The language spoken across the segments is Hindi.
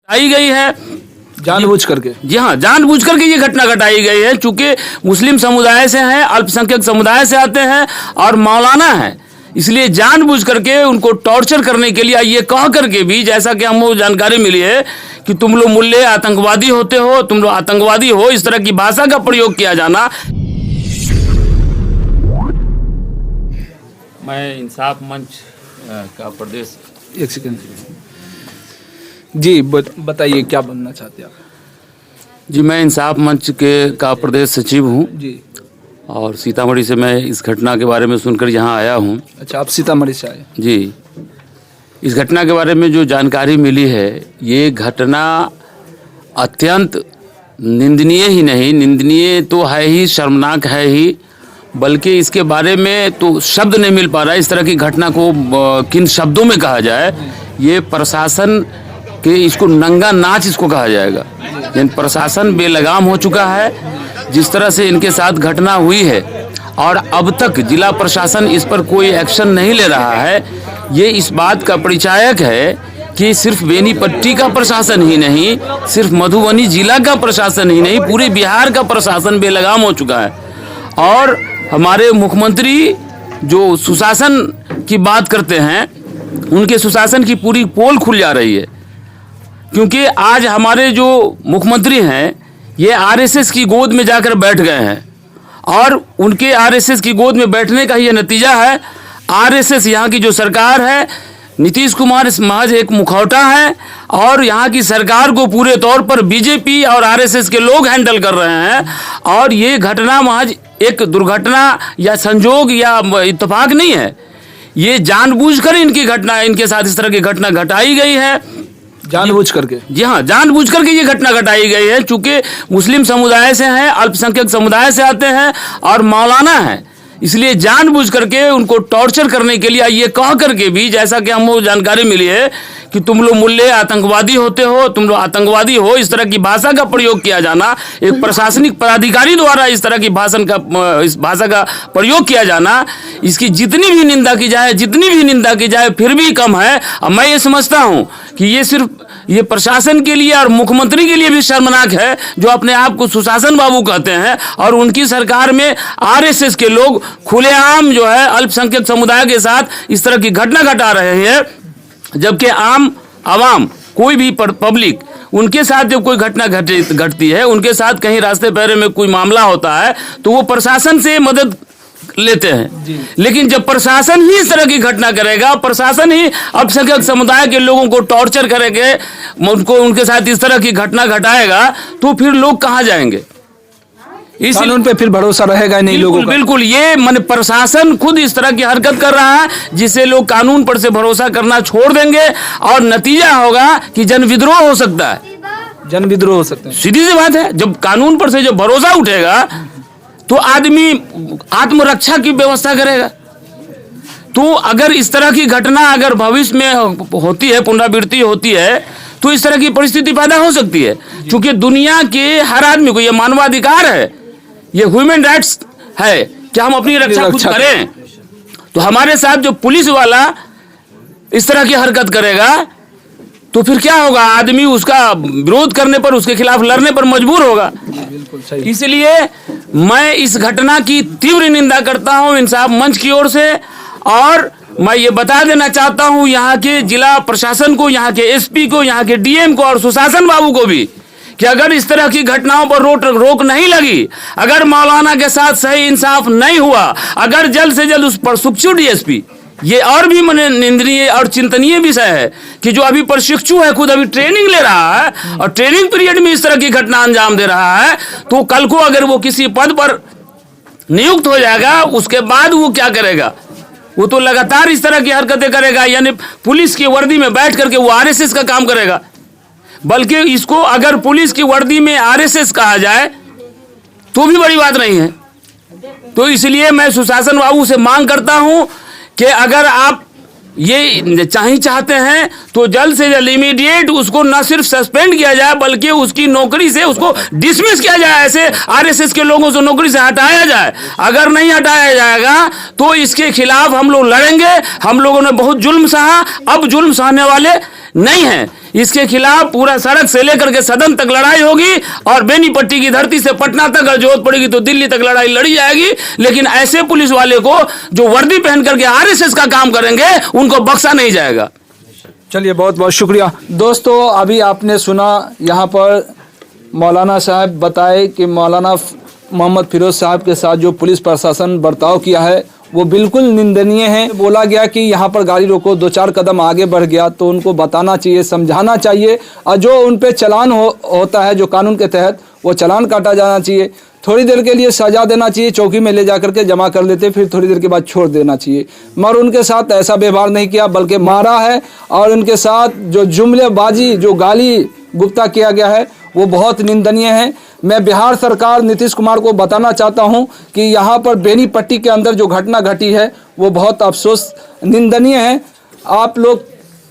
आई गई है जानबूझ करके। जी हाँ, जानबूझ करके ये घटना घटाई गई है। चूंकि मुस्लिम समुदाय से हैं, अल्पसंख्यक समुदाय से आते हैं और मौलाना है, इसलिए जानबूझ करके उनको टॉर्चर करने के लिए, ये कह करके भी, जैसा कि हमको जानकारी मिली है कि तुम लोग मुल्ले आतंकवादी होते हो, तुम लोग आतंकवादी हो, इस तरह की भाषा का प्रयोग किया जाना। मैं इंसाफ मंच का प्रदेश, एक सेकंड जी, बताइए क्या बनना चाहते हैं आप? जी, मैं इंसाफ मंच का प्रदेश सचिव हूँ जी। और सीतामढ़ी से मैं इस घटना के बारे में सुनकर यहाँ आया हूँ। अच्छा, आप सीतामढ़ी से आए? जी, इस घटना के बारे में जो जानकारी मिली है, ये घटना अत्यंत निंदनीय ही नहीं, निंदनीय तो है ही, शर्मनाक है ही, बल्कि इसके बारे में तो शब्द नहीं मिल पा रहा है। इस तरह की घटना को किन शब्दों में कहा जाए, ये प्रशासन के, इसको नंगा नाच इसको कहा जाएगा। यानी प्रशासन बेलगाम हो चुका है जिस तरह से इनके साथ घटना हुई है, और अब तक जिला प्रशासन इस पर कोई एक्शन नहीं ले रहा है। ये इस बात का परिचायक है कि सिर्फ बेनीपट्टी का प्रशासन ही नहीं, सिर्फ मधुबनी जिला का प्रशासन ही नहीं, पूरे बिहार का प्रशासन बेलगाम हो चुका है। और हमारे मुख्यमंत्री जो सुशासन की बात करते हैं, उनके सुशासन की पूरी पोल खुल जा रही है। क्योंकि आज हमारे जो मुख्यमंत्री हैं, ये आरएसएस की गोद में जाकर बैठ गए हैं, और उनके आरएसएस की गोद में बैठने का ये नतीजा है। आरएसएस, यहाँ की जो सरकार है, नीतीश कुमार महज एक मुखौटा है, और यहाँ की सरकार को पूरे तौर पर बीजेपी और आरएसएस के लोग हैंडल कर रहे हैं। और ये घटना महज एक दुर्घटना या संजोग या इत्तेफाक नहीं है, ये जानबूझकर इनकी घटना, इनके साथ इस तरह की घटना घटाई गई है, जानबूझ करके। जी हाँ, जानबूझ करके ये घटना घटाई गई है। चूंकि मुस्लिम समुदाय से हैं, अल्पसंख्यक समुदाय से आते हैं और मौलाना है, इसलिए जानबूझ करके उनको टॉर्चर करने के लिए, ये कह करके भी, जैसा कि हमको जानकारी मिली है कि तुम लोग मुल्ले आतंकवादी होते हो, तुम लोग आतंकवादी हो, इस तरह की भाषा का प्रयोग किया जाना, एक प्रशासनिक पदाधिकारी द्वारा इस तरह की इस भाषा का प्रयोग किया जाना, इसकी जितनी भी निंदा की जाए, जितनी भी निंदा की जाए, फिर भी कम है। और मैं ये समझता हूँ कि ये सिर्फ ये प्रशासन के लिए और मुख्यमंत्री के लिए भी शर्मनाक है, जो अपने आप को सुशासन बाबू कहते हैं, और उनकी सरकार में आरएसएस के लोग खुलेआम जो है अल्पसंख्यक समुदाय के साथ इस तरह की घटना घटा रहे हैं। जबकि आम आवाम, कोई भी पब्लिक, उनके साथ जब कोई घटना घटती है, उनके साथ कहीं रास्ते पैरे में कोई मामला होता है, तो वो प्रशासन से मदद लेते हैं। लेकिन जब प्रशासन ही इस तरह की घटना करेगा, प्रशासन ही अल्पसंख्यक समुदाय के लोगों को टॉर्चर करेंगे, उनके साथ इस तरह की घटना घटाएगा, तो फिर लोग कहाँ जाएंगे? इस कानून पे फिर भरोसा रहेगा नहीं लोगों का। बिल्कुल, ये माने प्रशासन खुद इस तरह की हरकत कर रहा है, जिससे लोग कानून पर से भरोसा करना छोड़ देंगे, और नतीजा होगा कि जनविद्रोह हो सकता है। जनविद्रोह हो सकता है, सीधी सी बात है। जब कानून पर से जब भरोसा उठेगा, तो आदमी आत्मरक्षा की व्यवस्था करेगा। तो अगर इस तरह की घटना अगर भविष्य में होती है, पुनरावृत्ति होती है, तो इस तरह की परिस्थिति पैदा हो सकती है। क्योंकि दुनिया के हर आदमी को, ये मानवाधिकार है, ये ह्यूमन राइट्स है कि हम अपनी रक्षा खुद करें। तो हमारे साथ जो पुलिस वाला इस तरह की हरकत करेगा, तो फिर क्या होगा? आदमी उसका विरोध करने पर, उसके खिलाफ लड़ने पर मजबूर होगा। इसलिए मैं इस घटना की तीव्र निंदा करता हूं इंसाफ मंच की ओर से, और मैं ये बता देना चाहता हूं यहाँ के जिला प्रशासन को, यहाँ के एसपी को, यहाँ के डीएम को और सुशासन बाबू को भी, कि अगर इस तरह की घटनाओं पर रोक नहीं लगी, अगर मौलाना के साथ सही इंसाफ नहीं हुआ, अगर जल्द से जल्द उस पर प्रशिक्षु डीएसपी, ये और भी मने निंदनीय और चिंतनीय विषय है कि जो अभी प्रशिक्षु है, खुद अभी ट्रेनिंग ले रहा है, और ट्रेनिंग पीरियड में इस तरह की घटना अंजाम दे रहा है, तो कल को अगर वो किसी पद पर नियुक्त हो जाएगा, उसके बाद वो क्या करेगा? वो तो लगातार इस तरह की हरकतें करेगा। यानी पुलिस की वर्दी में बैठ करके वो आरएसएस का काम करेगा। बल्कि इसको अगर पुलिस की वर्दी में आरएसएस कहा जाए तो भी बड़ी बात नहीं है। तो इसलिए मैं सुशासन बाबू से मांग करता हूं कि अगर आप ये चाहते हैं तो जल्द से जल्द इमीडिएट उसको न सिर्फ सस्पेंड किया जाए, बल्कि उसकी नौकरी से उसको डिसमिस किया जाए। ऐसे आरएसएस के लोगों से नौकरी से हटाया जाए। अगर नहीं हटाया जाएगा तो इसके खिलाफ हम लोग लड़ेंगे। हम लोगों ने बहुत जुल्म सहा, अब जुल्म सहने वाले नहीं हैं। इसके खिलाफ पूरा सड़क से लेकर के सदन तक लड़ाई होगी और बेनीपट्टी की धरती से पटना तक अगर जरूरत पड़ेगी तो दिल्ली तक लड़ाई लड़ी जाएगी। लेकिन ऐसे पुलिस वाले को जो वर्दी पहन करके आरएसएस का काम करेंगे उनको बख्शा नहीं जाएगा। चलिए, बहुत बहुत शुक्रिया। दोस्तों, अभी आपने सुना यहाँ पर मौलाना साहब बताए कि मौलाना मोहम्मद फिरोज साहब के साथ जो पुलिस प्रशासन बर्ताव किया है वो बिल्कुल निंदनीय है। बोला गया कि यहाँ पर गाड़ी रोको, 2-4 कदम आगे बढ़ गया तो उनको बताना चाहिए, समझाना चाहिए, और जो उन पे चालान होता है जो कानून के तहत, वो चालान काटा जाना चाहिए। थोड़ी देर के लिए सजा देना चाहिए, चौकी में ले जा करके जमा कर लेते, फिर थोड़ी देर के बाद छोड़ देना चाहिए। मगर उनके साथ ऐसा व्यवहार नहीं किया, बल्कि मारा है। और उनके साथ जो जुमलेबाजी, जो गाली गुप्ता किया गया है वो बहुत निंदनीय है। मैं बिहार सरकार नीतीश कुमार को बताना चाहता हूं कि यहाँ पर बेनीपट्टी के अंदर जो घटना घटी है वो बहुत अफसोस, निंदनीय है। आप लोग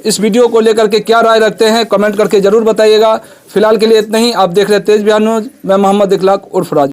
इस वीडियो को लेकर के क्या राय रखते हैं कमेंट करके ज़रूर बताइएगा। फिलहाल के लिए इतना ही। आप देख रहे हैं तेज बिहार न्यूज़। मैं मोहम्मद इखलाक उर्फ राज।